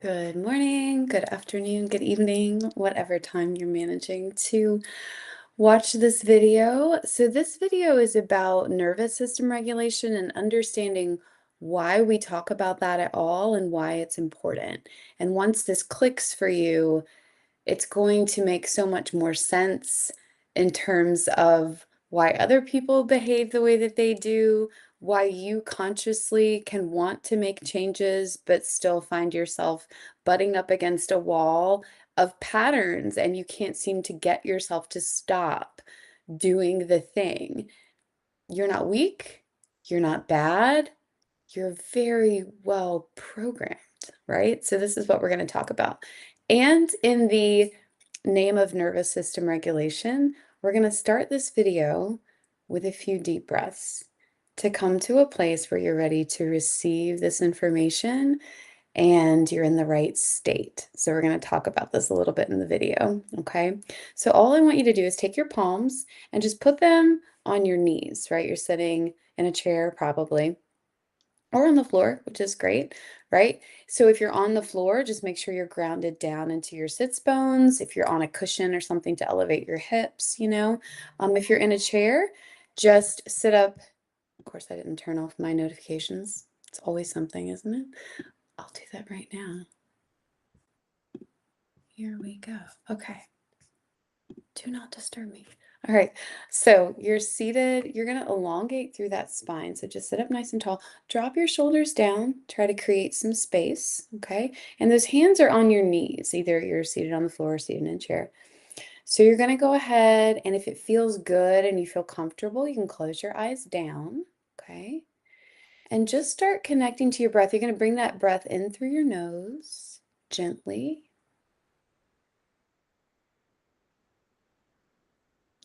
Good morning, good afternoon, good evening, whatever time you're managing to watch this video. So this video is about nervous system regulation and understanding why we talk about that at all and why it's important. And once this clicks for you, it's going to make so much more sense in terms of why other people behave the way that they do, why you consciously can want to make changes, but still find yourself butting up against a wall of patterns and you can't seem to get yourself to stop doing the thing. You're not weak, you're not bad, you're very well programmed, right? So this is what we're going to talk about. And in the name of nervous system regulation, we're going to start this video with a few deep breaths to come to a place where you're ready to receive this information and you're in the right state. So we're going to talk about this a little bit in the video, okay? So all I want you to do is take your palms and just put them on your knees, right? You're sitting in a chair probably or on the floor, which is great, right? So if you're on the floor, just make sure you're grounded down into your sits bones. If you're on a cushion or something to elevate your hips, if you're in a chair, just sit up. Of course, I didn't turn off my notifications. It's always something, isn't it? I'll do that right now. Here we go. Okay. Do not disturb me. All right, so you're seated. You're going to elongate through that spine. So just sit up nice and tall. Drop your shoulders down. Try to create some space, okay? And those hands are on your knees. Either you're seated on the floor or seated in a chair. So you're going to go ahead, and if it feels good and you feel comfortable, you can close your eyes down, okay? And just start connecting to your breath. You're going to bring that breath in through your nose gently.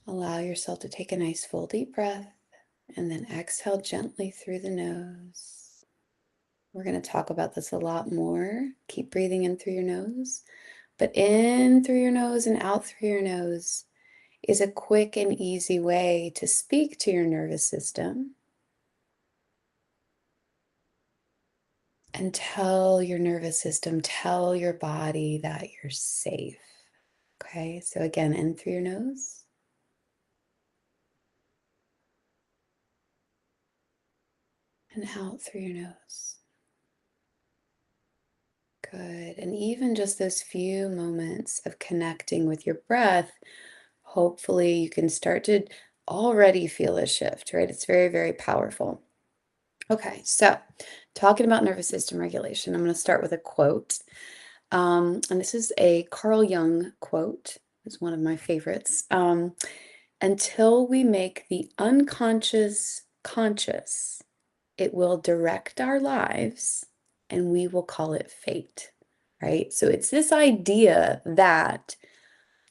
Allow yourself to take a nice full deep breath and then exhale gently through the nose. We're going to talk about this a lot more. Keep breathing in through your nose, but in through your nose and out through your nose is a quick and easy way to speak to your nervous system and tell your nervous system, tell your body that you're safe. Okay, so again, in through your nose and out through your nose. Good. And even just those few moments of connecting with your breath, hopefully you can start to already feel a shift, right? It's very, very powerful. Okay, so talking about nervous system regulation, I'm going to start with a quote. And this is a Carl Jung quote. It's one of my favorites. Until we make the unconscious conscious, it will direct our lives and we will call it fate, right? So it's this idea that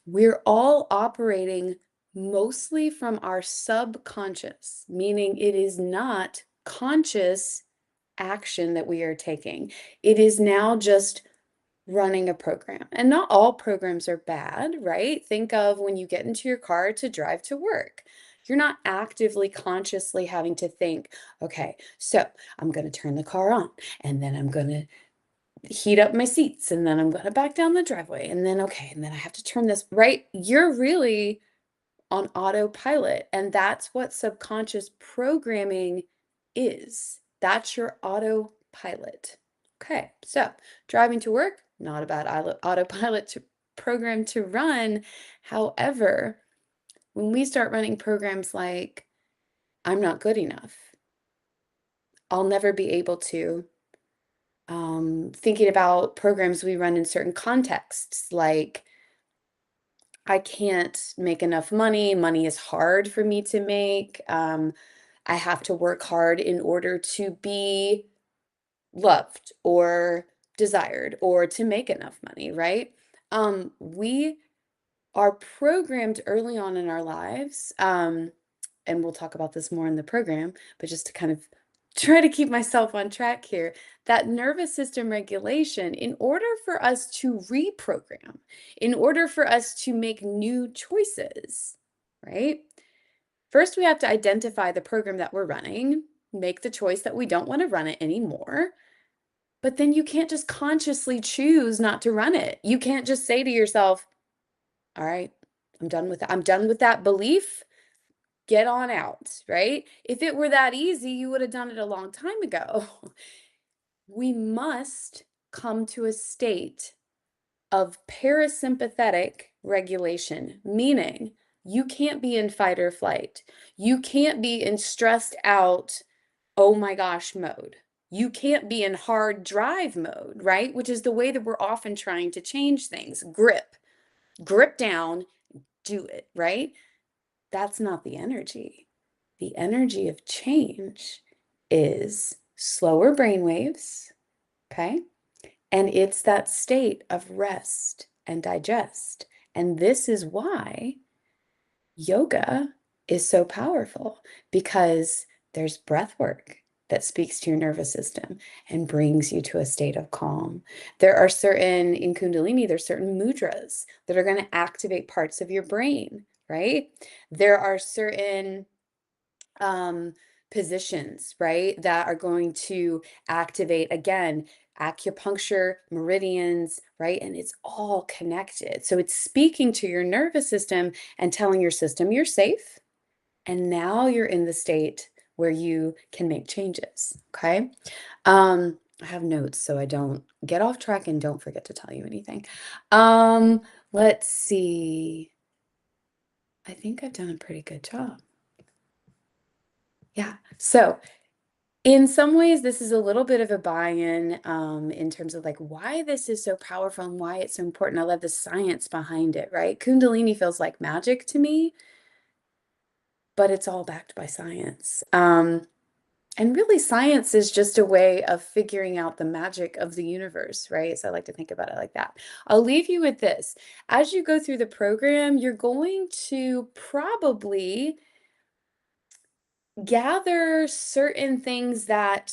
we're all operating mostly from our subconscious, meaning it is not conscious action that we are taking. It is now just running a program. And not all programs are bad, right? Think of when you get into your car to drive to work. You're not actively, consciously having to think, okay, so I'm going to turn the car on, and then I'm going to heat up my seats, and then I'm going to back down the driveway, and then, okay, and then I have to turn this, right? You're really on autopilot. And that's what subconscious programming is. That's your autopilot. Okay, so driving to work, not a bad autopilot to program to run. However, when we start running programs like, I'm not good enough, I'll never be able to, thinking about programs we run in certain contexts, like, I can't make enough money. Money is hard for me to make. I have to work hard in order to be loved or desired or to make enough money, right? We are programmed early on in our lives, and we'll talk about this more in the program, but just to kind of try to keep myself on track here, that nervous system regulation, in order for us to reprogram, in order for us to make new choices, right? First, we have to identify the program that we're running, make the choice that we don't want to run it anymore. But then you can't just consciously choose not to run it. You can't just say to yourself, all right, I'm done with that. I'm done with that belief. Get on out, right? If it were that easy, you would have done it a long time ago. We must come to a state of parasympathetic regulation, meaning you can't be in fight or flight. You can't be in stressed out, oh my gosh mode. You can't be in hard drive mode, right? Which is the way that we're often trying to change things. Grip down, do it, right? That's not the energy. The energy of change is slower brain waves, okay? And it's that state of rest and digest. And this is why yoga is so powerful, because there's breath work that speaks to your nervous system and brings you to a state of calm. There are certain, in Kundalini, there's certain mudras that are going to activate parts of your brain, right? There are certain um, positions, right, that are going to activate, again, acupuncture, meridians, right? And it's all connected. So it's speaking to your nervous system and telling your system you're safe. And now you're in the state where you can make changes. Okay. I have notes so I don't get off track and don't forget to tell you anything. Um, let's see. I think I've done a pretty good job. Yeah. So in some ways, this is a little bit of a buy-in in terms of like why this is so powerful and why it's so important. I love the science behind it, right? Kundalini feels like magic to me, but it's all backed by science. And really, science is just a way of figuring out the magic of the universe, right? So I like to think about it like that. I'll leave you with this. As you go through the program, you're going to probably gather certain things that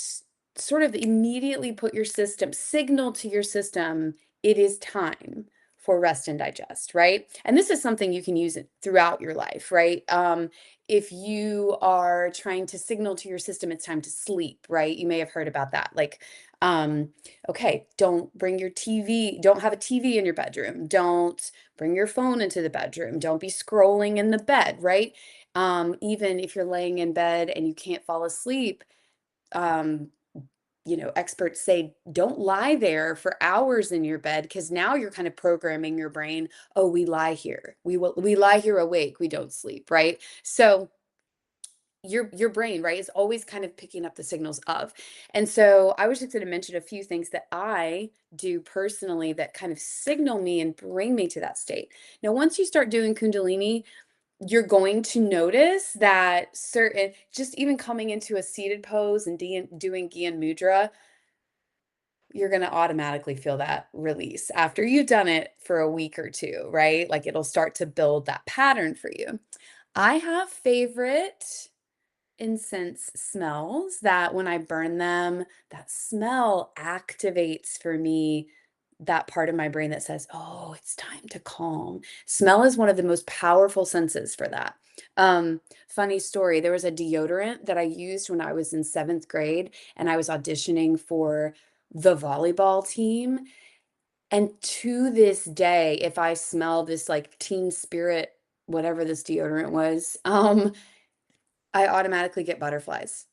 sort of immediately put your system, signal to your system, it is time for rest and digest, right? And this is something you can use it throughout your life, right? If you are trying to signal to your system it's time to sleep, right? You may have heard about that. Like, um, okay, don't bring your TV, don't have a TV in your bedroom. Don't bring your phone into the bedroom. Don't be scrolling in the bed, right? Even if you're laying in bed and you can't fall asleep, um, experts say don't lie there for hours in your bed, because now you're kind of programming your brain, oh, we lie here. We lie here awake, we don't sleep, right? So your brain, right, is always kind of picking up the signals of. And so I was just going to mention a few things that I do personally that kind of signal me and bring me to that state. Now, once you start doing Kundalini, you're going to notice that certain, just even coming into a seated pose and doing Gyan Mudra, you're going to automatically feel that release after you've done it for a week or two, right? Like it'll start to build that pattern for you. I have favorite incense smells that when I burn them, that smell activates for me that part of my brain that says, oh, it's time to calm. Smell is one of the most powerful senses for that. Funny story, there was a deodorant that I used when I was in seventh grade and I was auditioning for the volleyball team. And to this day, if I smell this like Teen Spirit, whatever this deodorant was, I automatically get butterflies.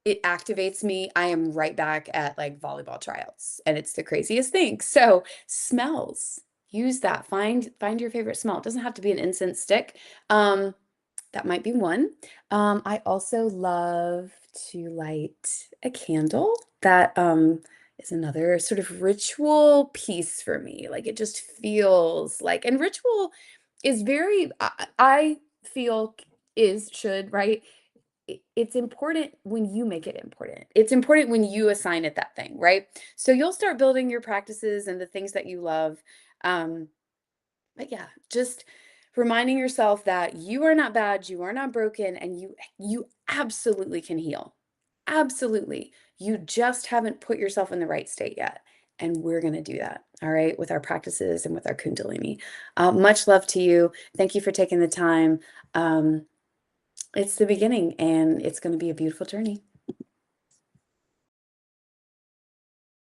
It activates me. I am right back at like volleyball tryouts, and it's the craziest thing. So smells, use that. Find your favorite smell. It doesn't have to be an incense stick. That might be one. I also love to light a candle. That is another sort of ritual piece for me. Like it just feels like, and ritual is very, I feel is, should, right? It's important when you make it important. It's important when you assign it that thing, right? So you'll start building your practices and the things that you love. Um, but yeah, just reminding yourself that you are not bad, you are not broken, and you absolutely can heal. Absolutely. You just haven't put yourself in the right state yet. And we're going to do that, all right, with our practices and with our Kundalini. Much love to you. Thank you for taking the time. It's the beginning, and it's going to be a beautiful journey.